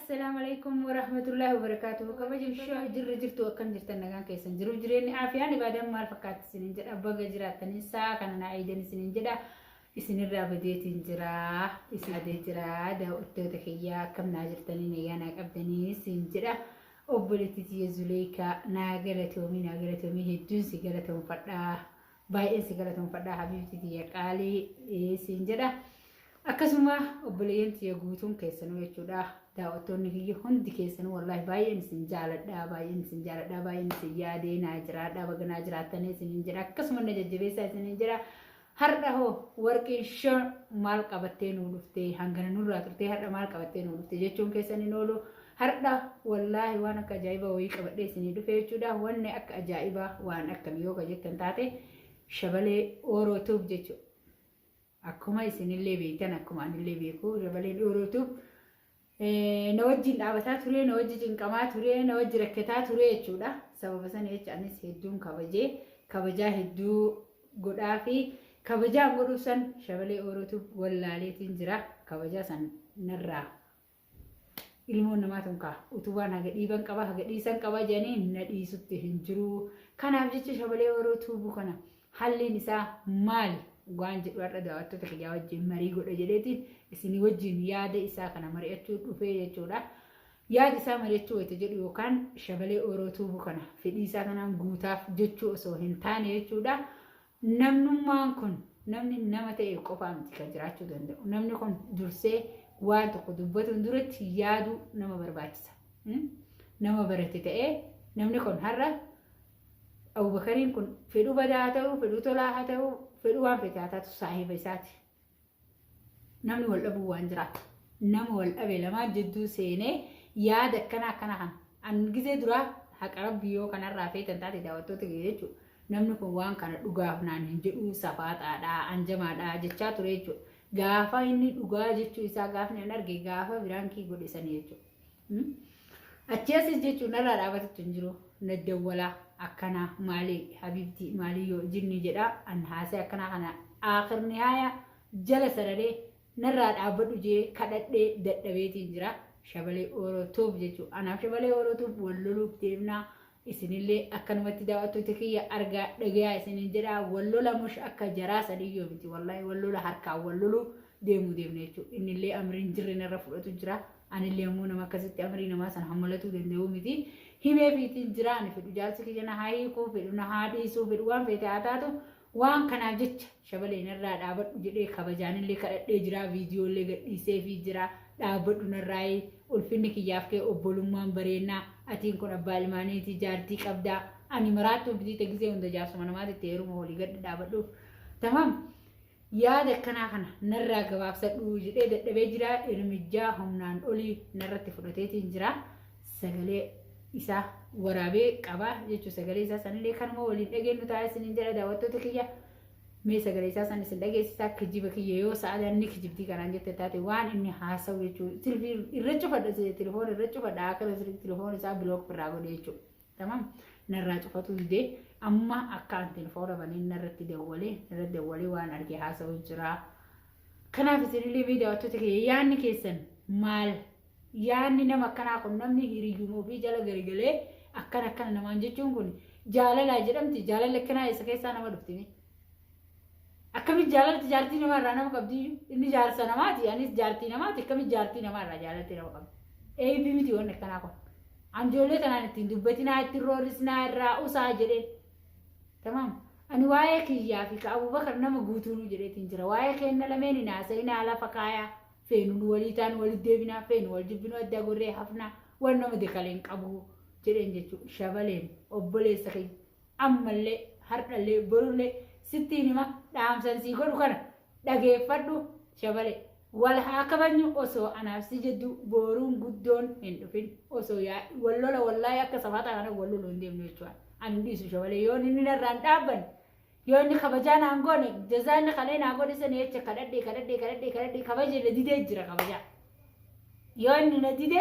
السلام عليكم ورحمة الله وبركاته. كما جمشوا جرت وكان جرت النجان كيسن جرو جريني عافية بعدين ما فكرت سنين جد أبغى جرات تنسى كان أنا عيدني سنين جدا سنين رابديت جرا سنين جرا ده أتوتكيا كم ناجر تاني نيانا أبدني سنين جدا أبولتي تيزوليكا ناقلت يومي هدون سجلت مفردا باي سجلت مفردا حبيبتي تيجالي سنين جدا akkasuma obboleeyyan tiya guutuun keessanuu jechuudha daawwattoonni kiyya hundi keessanuu wallahi baay'een isin jaaladha baay'een isin yaadee naa jiraadha baganaa jiraatanii isin jira akkasuma na jajjabeessaa isin jira har'a hoo warqeen shan maal qabattee nuu dhuftee hangana nurraa turtee har'a maal qabattee nuu dhuftee jechuun keessaniin oolu har'a wallahi waan akka ajaa'ibaa wayii qabadhee isin dhufe jechuudha wanni akka ajaa'ibaa waan akkamii yoo jettan taate shabalee oorootuuf jechuudha. Akkuma isinillee beektan akkuma anillee beeku shabaleen oorootuuf na wajjin dhaabataa ture na wajjin cinqamaa ture na wajjin rakkataa ture jechuudha sababa sana jecha anis hedduun kabajaa hedduu godhaa fi kabajaa godhuuf san shabalee oorootuuf wallaaleetiin jira kabajaa san narraa ilmoon namaa tunkaa utubaan haga dhiiban qaba haga dhiisan qaba jedhanii na dhiisutti hin jiru kanaaf jecha shabalee oorootuuf kana halliin isaa maali? Waan jedhu har'a daawwattoota kiyyaa wajjin marii godha jedheetiin isinii wajjin yaada isaa kana mari'achuu dhufee jechuudha. Yaada isaa mari'achuu wayita jedhu yookaan shabalee oorootuuf kana fedhii isaa kanaan guutaaf jechuu osoo hin taane jechuudha. Namnummaan kun namni nama ta'e qofaa miti kan jiraachuu danda'u. Namni kun dursee waan tokko dubbatuun duratti yaaduu nama barbaachisa. Nama barate ta'ee namni kun har'a Abubakariin kun fedhuu badaa haa ta'u, fedhuu tolaa haa ta'u, fedhuu waan fedhe haa taatu saahiba isaati. Namni wal dhabuu waan jiraatu. Nama wal dhabe lamaan jidduu seenee yaada akkana kan an gisee duraa haqa rabbii yoo kanarraa feetan taate daawwattoota kiyya jechuudha. Namni kun waan kana dhugaaf naan hin jedhu safaaxaadhaa, anjamaadhaa jechaa ture jechuudha. Gaafa inni dhugaa jechuu isaa gaafni an arge gaafa biraankii godhisanii jechuudha. Achi asis jechuun narraa dhaabatatti hin jiru naddawwalaa. Akkana maalii habibti maalii yoo jinni jedha an haasee akkana kana aakhirni haaya jala sararee narraa dhaabbadhu jee kadhadhee dadhabeetiin jira shabalee oorootuuf jechuudha. Anaaf shabalee oorootuuf wal loluuf deemnaa isinillee akkanumatti daawwattoota kiyya argaa dhagayaa isinin jedha wal lola mush akka jaraa sadiyyoo miti wallahi wal lola harkaan wal loluu deemna jechuudha. Innillee amriin jirri narra fudhatu jira anillee ammoo nama akkasitti amrii namaa sana hammalatuu danda'u miti. Himee fiitiin jiraan fedhu jaalsi kiyya na haa hiikuu fedhu na haa dhiisuu fedhu waan feete haa taatu waan kanaaf jecha shabaleen irraa dhaabadhu jedhee kabajaanillee kadhadhee jira viidiyoolee gadhiisee fi jira dhaabadhu narraa ulfinni kiyyaaf kee obbolummaan bareennaa atiin kun abbaa ilmaaniiti jaartii qabdaa ani maraattuu bitiite gisee hunda jaarsuma namaatti heeruma walii gaddi dhaabadhuuf tamam yaada akkanaa kana narraa gabaabsadhu jedhee dadhabee jira hirmijjaa humnaan olii narratti fudhateetiin jira sagalee isa waraabee qaba jechuun sagalee isaa sanillee kanuma waliin dhageenyu taa'ee isiniin jedha daawwattoota kiyya mee sagalee isaa san isin dhageessisaa kijiba kiyya yoo sa'aadhaan inni kijibtii kanaan jette taate waan inni haasa'u jechuudha irra cufadha telefoon irra cufadha akka telefoon isaa bilook birraa godhe jechuudha tamam narraa cufatu didee amma akka an telefoona baniin narratti dawwalee waan argee haasa'u jira kanaaf isinillee mee daawwattoota kiyya yaadni keessan maal? Yaanni nama akkanaa kun namni hiriyyumuu fi jala gargalee akkana namaan jechuun kun jaalalaa jedhamti jaalala akkanaa isa keessaa nama dhuftime. Akkamitti jaalalti jaartii namarraa nama qabdi inni jaarsa namaati anis jaartii namaati akkamitti jaartii namarraa jaalalti nama qabdi. Eebii miti wanni akkanaa kun. Anjoollee kanaan ittiin dubbatinaa ittiin roorisnaa irraa usaa jedheen. Tamam. Ani waa'ee kiyyaa fi Abubakar nama guutuunuu jedheetiin jira. Waa'ee kenna lameen naasa'inaa lafa kaayaa. Feenu waliitaan walit deebinaa feenu wal jibbinuu adda gorree hafnaa waan nama dekaleen qabu jedheen jechuudha. Shabaleen obboleessa kee ammallee har'allee borullee sittiin hima dhaamsan sii godhu kana dhageeffadhu shabalee wal haa kabajnu osoo anaaf si jedhu boruun guddoon hin dhufin osoo wal lola wallaahi akka safaataa kana wal loluu hin deemnu jechuudha. Ani dhiisu shabalee yoon inni narraan dhaabban yoo inni kabajaa naan goone jazaanni kalee naa godhe sana jecha kadhadhee kabaje na didee jira kabajaa. Yoo inni na dide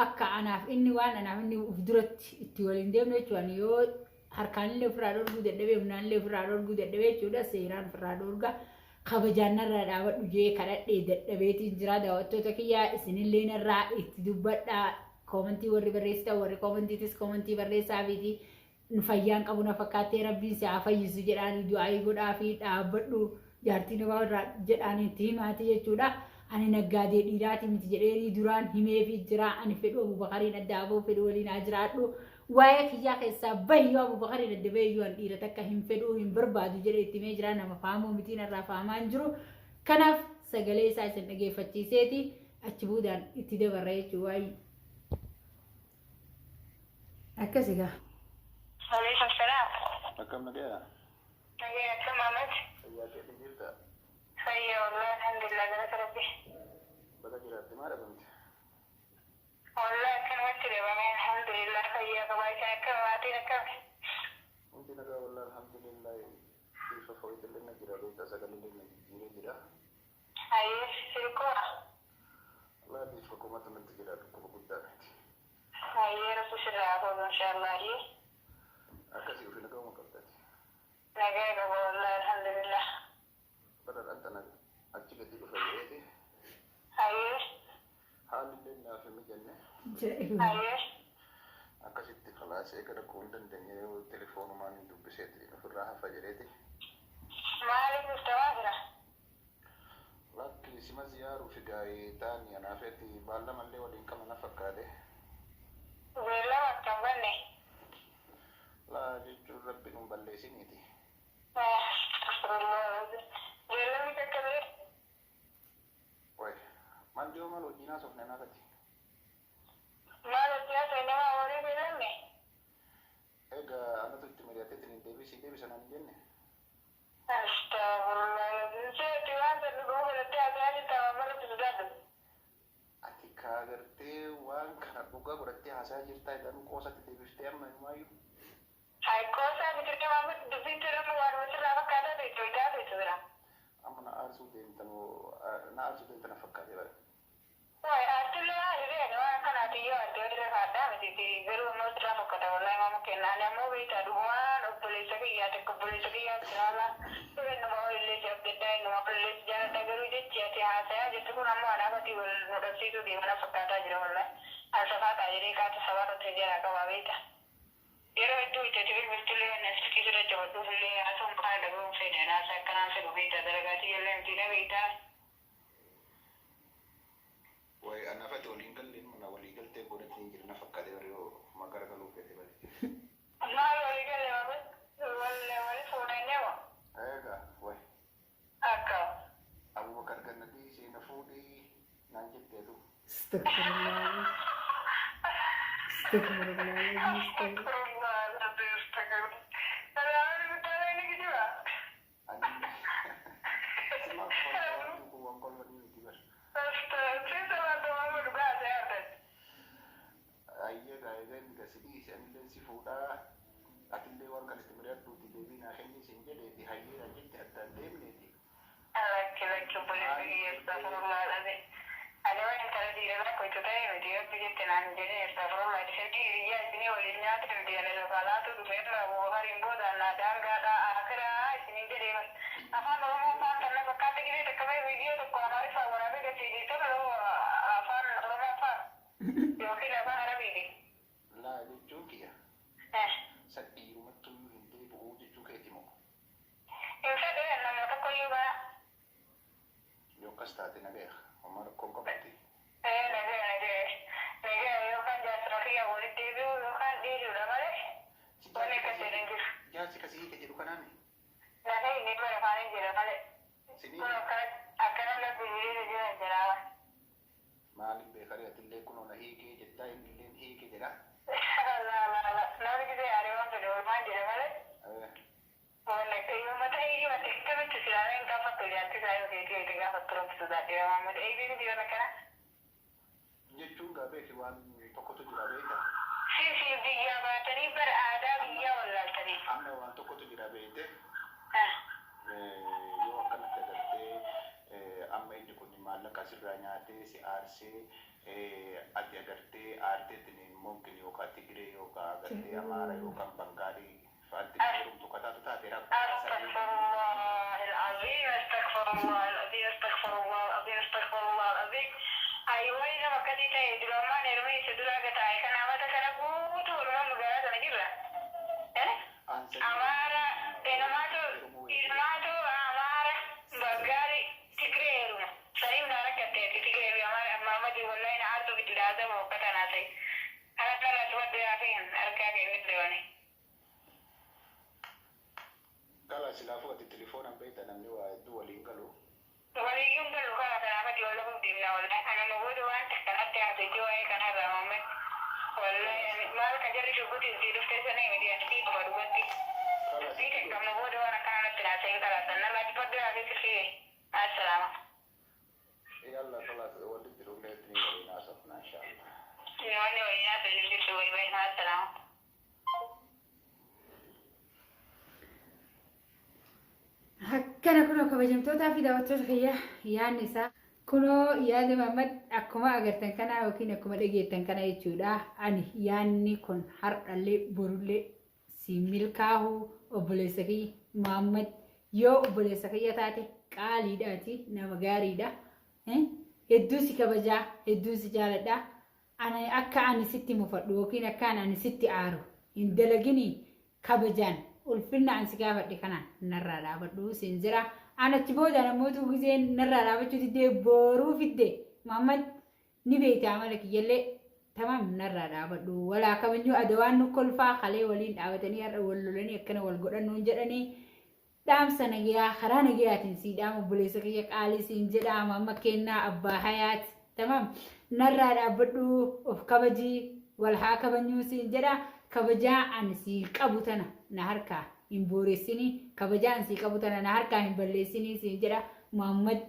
akka anaaf inni waan anaaf inni uf duratti itti waliin deemnu jechuudha. Yoo harkaanillee ofirraa dhorguu dadhabee humnaanillee ofirraa dhorguu dadhabee jechuudha seeraan ofirraa dhorga kabajaan irraa dhaabadhu jee kadhadhee dadhabeetiin jira daawwattoota kiyyaa isinillee irraa itti dubbadhaa koomentii warri barreessitan warri koomentiitis koomentii barreessaa fi fayyaan qabu na fakkaatee rabbiin si haa fayyisu jedhaanii du'aayii godhaa fi dhaabbadhu jaartii namaa irraa jedhaaniitti himaati jechuudha. Ani naggaadee dhiiraati miti jedhee duraan himeefi jira ani fedhu Abubakariin adda aboo fedhu waliin haa jiraadhu waa'ee kiyyaa keessaa bayyoo Abubakariin adda bayyoo an dhiira takka hin fedhu hin barbaadu jedhee itti himee jira nama faamoo mitiin irraa faamaa hin jiru kanaaf sagalee isaa isin dhageeffachiiseeti achi boodaan itti dabarra jechuu waa'ee akkasigaa. Waalaikum salaam. Akkam nagaa? Nagaa akkam Ahmad? Fayyaa keetii jirta? Fayyaa wallah alhamdulillah galata rabbi. Bakka jiraatti maal dhabamte? Wallah akkanumatti dhabame alhamdulillah fayyaa qabaa isaan akkam maatiin akkam? Hundi nagaa wallah alhamdulillah bifa fooyya'illee na jira beektaa sagalee na jijjiiree jira. Ayyee sirkuma? Wallah bifa kumatu natti jira dhukkuba guddaa miti. Ayyee rabbi sirraa haa ta'u inshaallah ayyee. Akkasii ofii nagaa uma qabdati. Nagaa qaba wallah alhamdulillah. Badhaadhaan tana achi gadi dhufa jedheeti. Ayyee. Haalli naaf hin mijanne. Ayyee. Akkasitti khalaas eega dhaquu hin dandeenye telefoonumaan hin dubbiseeti ofirraa hafa jedheeti. Maaliif mustawaa jira? Lakki sima ziyaaruuf gaa'ee taa'anii anaafetti baallamallee waliin qaba na fakkaate. Beellama akkam banne? Laa jechuun rabbi nun balleessiniiti. Beellamni takka ta'e? Wayi maal dhiyoo maal wajjin haasofne naafatti? Maal hojii haasa'e nama horii beellamne? Egaa anatu itti mari'ateetiin hin deebisan hin jenne. Astaghfirullah. Seeti waan sadii goo godhattee haasa'aa jirta waan malatti sodaadhu. Ati kaagartee waan kana dhugaa godhattee haasa'aa jirtaa jedhan qoosatti deebiftee amma himaayyuu. Haikoosaa bitiree waan dubbiin jedhamu waan wasirraa fakkaataa ta'e idaa ta'e jira. Amma na aarsuu deemtan fakkaatee bara. Wayi aartillee haaliree waan kanaati yoo adda adda faadhaa miti garuu immoo sirraa fakkata wallahi maama kennaan ammoo beektaa dhugumaan obboleessa kiyyaa takka obboleessa kiyyaa siraala innuma illee si abdaddaa innuma qilleessi jaalladha garuu jechi ati haasa'aa jettu kun ammoo anaafati wal mudhabsiisuu deemana fakkaataa jira wallahi alsafaataa jedhee kaata sabaarratti jala qabaa beektaa. Yeroo hedduu itti bilbiltullee nasitti sirra jabadhuufillee haasa'uun baay'ee dhagahuun fedhan haasa akkanaan fedhu beektaa dalagaatii jallee miti na beektaa. Wayi anaafatti waliin galleen mana walii galtee godhatti hin jirna fakkaatee bara yoo magara galuu fedhe bare. Maal walii galee waan wali fuudhannee moo? Egaa wayi. Akka. Abubakar Gannadii seena fuudhii naan jetteetu. Astagfirullah. Ada orang kalau dia nak kau itu tadi dia pergi tenan jadi astagfirullah jadi dia sini walinya tu dia ada kalau tu mereka orang rimbo dan ada ada akhirnya sini jadi apa nama apa karena berkata gini terkait video tu kau harus awal ada ke sini tu kalau apa nama apa yo kira apa ada ini Laa jechuun kiyya. Sadii rumatti hin deebi'uu jechuu keeti moo? Insa dia nama tu kau juga Yoo akkas taate nageera. Amma rakkoon qabatti. Nagaa yoo kan jaarsa kiyya walitti deebi'u yookaan dhiirudha malee wanni akka jedhan jiru. Jaarsi kasii hiika jedhu kanaani. Nagaa inni bara afaanii jira malee. Sinii Kun akkana labbi hiriira jira jiraama. maaliif beekarii atillee kunoo na hiikee jettaa innillee hiike jedha. Namni gisee yaadee waan fedhe oolmaan jira malee. Wanni uummata hiikii wanti akkamitti silaameen gaafattu jaarsi isaa yoo keetii itti gaafattu rabbisu daadhee waan eebiin biyyoon akkana. Jechuun gaabeefi waan tokkotu jira beekta. Si biyya baatanii bara aadaa biyyaa wallaaltanii. Amma waan tokkotu jira beekte. Yoo akkanatti agartee amma inni kun maallaqa asirraa nyaatee si aarsee ati agartee aarteetiin mungkin yookaan Tigiree yookaan agartee Amaara yookaan Bangaalii fa'aatti jedhamtu kataatu taate Astaghfirullah al-azim astaghfirullah ta'e durummaan hirmii isa dura gataa'e kan amata kana guutuu walumaan magaalaa sana jirra. Amaara ilmaatu amaara baggaari Tigreeruma saniif na rakkatteetti Tigreeru Maamadi wallahi na aartu itti dhaatama uffata naa ta'e. Akka irratti wadda yaafeen harkaa kennit leewani. Kala silaafu ati telefoonaan beekta namni waa hedduu waliin galu. Waliin galu kana kanaafatti wal lafuuf deemna wallahi kana namoota waan kanatti haasa'e waa'ee kanarraa maamee. Wallahi maal kan jarri shubbuti itti dhuftee sanii miti ati dhiibbaa dhugatti. Dhiiga kan namoota waan akkanatti haasa'e kalaatan narratti fadda haasa'e fi assalaama. Yalla kala walitti dhufee itti waliin haasa'u inshallah. Wani waliin haasa'e jirtu waliin assalaama. Akkana kunoo kabajamtootaa fi daawwattoota kiyya yaadni isaa kunoo yaadni Mahammad akkuma agartan kana yookiin akkuma dhageettan kana jechuudha. Ani yaadni kun har'allee borullee si milkaa'u obboleessa kiyya Mahammad yoo obboleessa kiyya taate qaaliidhaati nama gaariidha. Hedduu si kabajaa hedduu si jaaladha. Ani akka ani sitti mufadhu yookiin akka ani sitti aaru hin dalagini kabajaan. Ulfinna ansi gaafadhe kana narraa dhaabadhu siin jira. Anachi booda namoota gizeen narraa dhaabachuu diddee boruu fidde Mahammad ni beektaa amala kiyyallee tamam narraa dhaabadhu. Walaa kabajuu adawaan nu kolfaa kalee waliin dhaabatanii har'a wal lolanii akkana wal godhannuun jedhanii dhaamsa nagayaa karaa nagayaatiin sii dhaama obboleessa kiyya qaalii siin jedha Mahammad kennaa abbaa hayaati tamam narraa dhaabadhu of kabajii wal haa kabajuu siin jedha. Kabajaa ani si qabu tana na harkaa hin booressini kabajaa ani si qabu tana na harkaa hin balleessini siin jedha Mahammad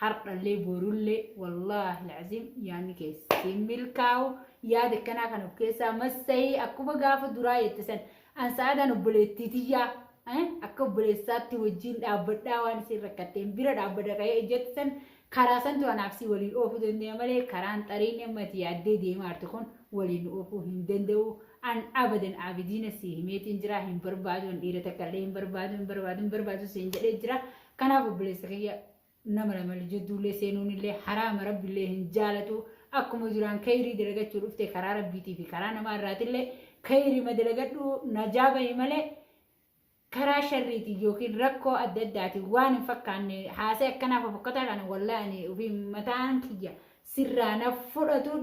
har'allee borullee wallahi alazim yaadni keessa siin milkaa'u yaada akkanaa kan of keessaa massahii akkuma gaafa duraa jettisan an sa'aadan obboleettitiyyaa akka obboleessaatti wajjin dhaabbadhaa waan isin rakkatteen bira dhaabbada ka'ee ejjettisan karaa santu anaaf si waliin oofuu dandeenya malee karaan xariin emmati yaaddee deemaa jirtu kun waliin oofuu hin danda'u. An abadan abidina si himeetiin jira hin barbaadu an dhiira takkallee hin barbaadu siin jedhee jira. Kanaaf obboleessa kiyya nama lama jedduullee seenuunillee haraama rabbillee hin jaalatu akkuma duraan kayrii dalagachuu dhufte karaa rabbiitii fi karaa namaa irraatillee kayrii madalagadhu najaa bahi malee karaa sharriitii yookiin rakkoo adda addaatiin waan hin fakkaanne haasa'e akkanaaf fakkataa kana wallahi ofii mataan kiyya. Sirraana fudhatu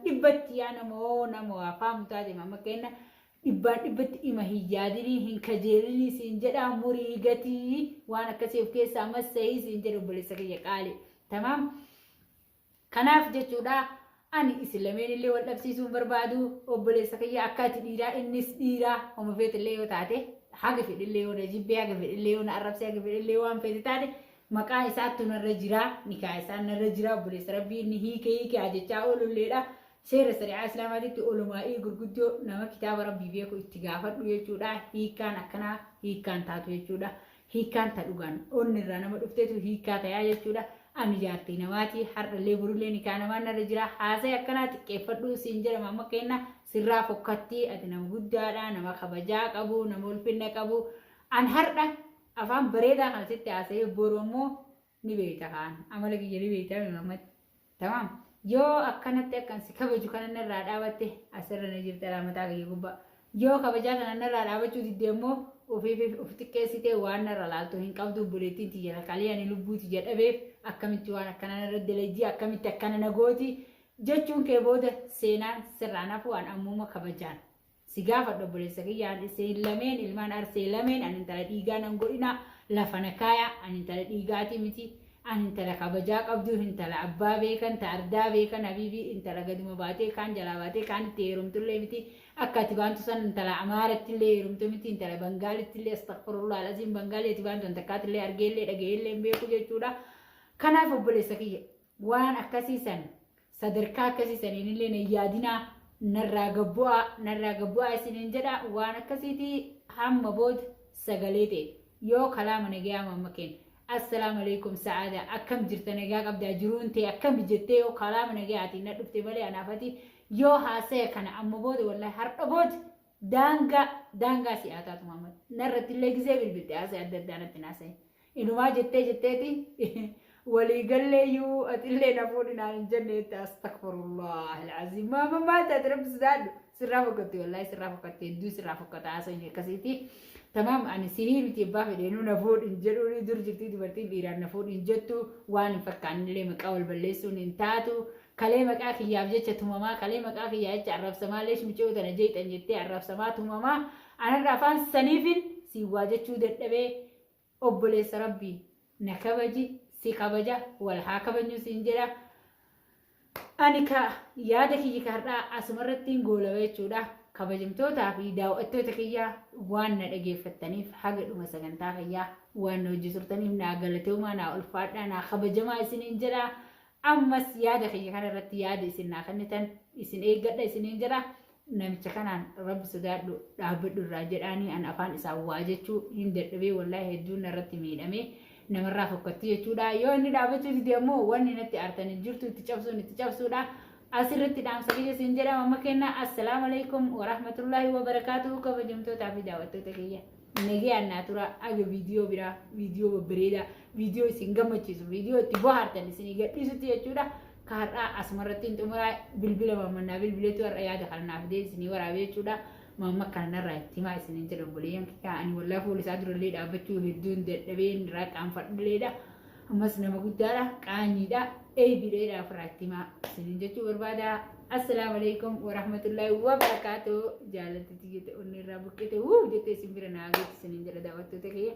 dhibbatti yaa nama afaan mutaate Mahammad kenna dhibbatti ima hin yaadinii hin kajeelinii siin jedha murii gatii waan akkasii of keessaa massahii siin jedha obboleessa kiyya qaali tamaam. Kanaaf jechuudha ani isin lameen illee wal dhabsiisuun barbaadu obboleessa kiyya akka ati dhiiraa innis dhiiraa homa feetillee yoo taate haga fedhillee yoo na jibbee haga fedhillee yoo na arrabsee haga fedhillee waan feete taate. Maqaa isaatti narra jira nikaa isaa narra jira obboleessa rabbii inni hiike ajechaa oolulleedha. Seera sari'aa islaamaatitti olumaa'ii gurguddoo nama kitaaba rabbii beeku itti gaafadhu jechuudha. Hiikaan akkanaa hiikaan taatu jechuudha. Hiikaan ta dhugaan onni irraa nama dhufteetu hiikaa tayaa jechuudha. Ani jaartii namaati har'allee burullee nikaa namaa narra jira. Haasa'e akkanaa xiqqeeffadhu siin jedha Mahammad kenna sirraa fokkatti ati nama guddaadha nama kabajaa qabu nama ulfinna qabu an har'a. Afaan bareedaa kan sitti haasa'ee boru ammoo ni beekta kaan amala kiyya ni beekta Mahammad tamam yoo akkanatti akkan si kabaju kana narraa dhaabatte asirra na jirta mataa kiyya gubbaa yoo kabajaa kana narraa dhaabachuu diddee ammoo of xiqqeessitee waan narra laaltu hin qabdu buleettiin tiyya kalii ani lubbuu tiyya dhabeef akkamitti waan akkana narra dalajii akkamitti akkana nagooti jechuun kee booda seenaan sirraan hafu waan ammuma kabajaan. Si gaafadhu obboleessa kiyya seen lameen ilmaan arsee lameen ani intala dhiigaa nan godhina lafa na kaaya ani intala dhiigaati miti ani intala kabajaa qabdu intala abbaa beekan ta ardaa beekan habiibii intala gaduma baatee kaan jalaa baatee kaan itti heerumtullee miti akka ati baantu san intala amaarattillee heerumtu miti intala bangaalittillee astaqfirullah alazim bangaalee ati baantu takkaattillee argeellee dhageellee hin beeku jechuudha. Kanaaf obboleessa kiyya waan akkasiisan sadarkaa akkasiisaniinillee na yaadinaa. Narraa gabbu'aa isiniin jedha waan akkasiitii hamma booda sagalee ta'e yoo kalaama nagayaa Mahammad kenna assalaamu alaikum sa'aada akkam jirta nagaa qabdaa jiruun ta'e akkam jettee yoo kalaama nagayaatiin na dhufte malee anaafati yoo haasa'e kana amma booda wallahi har'a booda daangaa si'aataatu Mahammad narratti illee gisee bilbilte haasa'e adda addaa natti naasa'e inumaa jetteeti ولي قال لي يو أتلي نفوني عن الجنة أستغفر الله العظيم ما تدرب زاد سرافة والله سرافة تدو سرافة عصير كسيتي تمام أنا سنين تباه لأنه نفون إنجلوني درجتي دبرتي بيران نفون إنجتو وان فكان لي مكاول بلسون إنتاتو كلامك أخي يا بجت تماما كلامك أخي يا عرف سما ليش مشوا أنا جيت أنجتي عرف سما تماما أنا رافان سنيفين سواجت شو دتبه أبليس ربي نكبجي si kabaja wal haa kabajnu siin jedha ani ka yaada kiyya har'aa asumarrattiin goolabee jechuudha kabajamtootaa fi daawwattoota kiyyaa waan na dhageeffattaniif haga dhuma sagantaa kiyyaa waan na hojii turtaniif naa galatoomaa naa ulfaadhaa naa kabajamaa isiniin jedha ammas yaada kiyya kanarratti yaada isin naa kennitan isin eeggadha isiniin jedha namicha kanaan rabbi sodaadhu dhaabbadhu irraa jedhaanii an afaan isaa waa jechuu hin dadhabee wallaahi hedduun irratti miidhamee namarraa fokkatti jechuudha yoo inni dhaabbachuu dide ammoo wanni natti aartanii jirtu itti cabsuudha asirratti dhaamsa kiyya siin jedhama amma kenna assalaamu alaykum wa rahmatullaahi wa barakaatuhu kabajamtootaa fi daawwattoota kiyya nagee annaa tura aga viidiyoo biraa viidiyoo babbareedaa viidiyoo isin gammachiisu viidiyoo itti bohaartan isinii gadhiisutti jechuudha kaarraa asumarratti xumuraa bilbila mammannaa bilbileetu har'a yaada kannaaf dee isinii waraabee jechuudha mamma kanarraa itti himaa isiniin jedha obboleeyyan kiyyaa ani wallaahi fuula isaa durallee dhaabbachuu hedduun dadhabeen irraa qaanfadhuleedha ammas nama guddaadha qaanyiidha eebileedha ofirraa itti himaa isiniin jechuu barbaada assalaamu alaykum wa rahmatullaahi wa barakaatuhu jaalatti tiyyate onni irraa buqqite jettee isin bira naa geetti isiniin jedha daawwattoota kiyya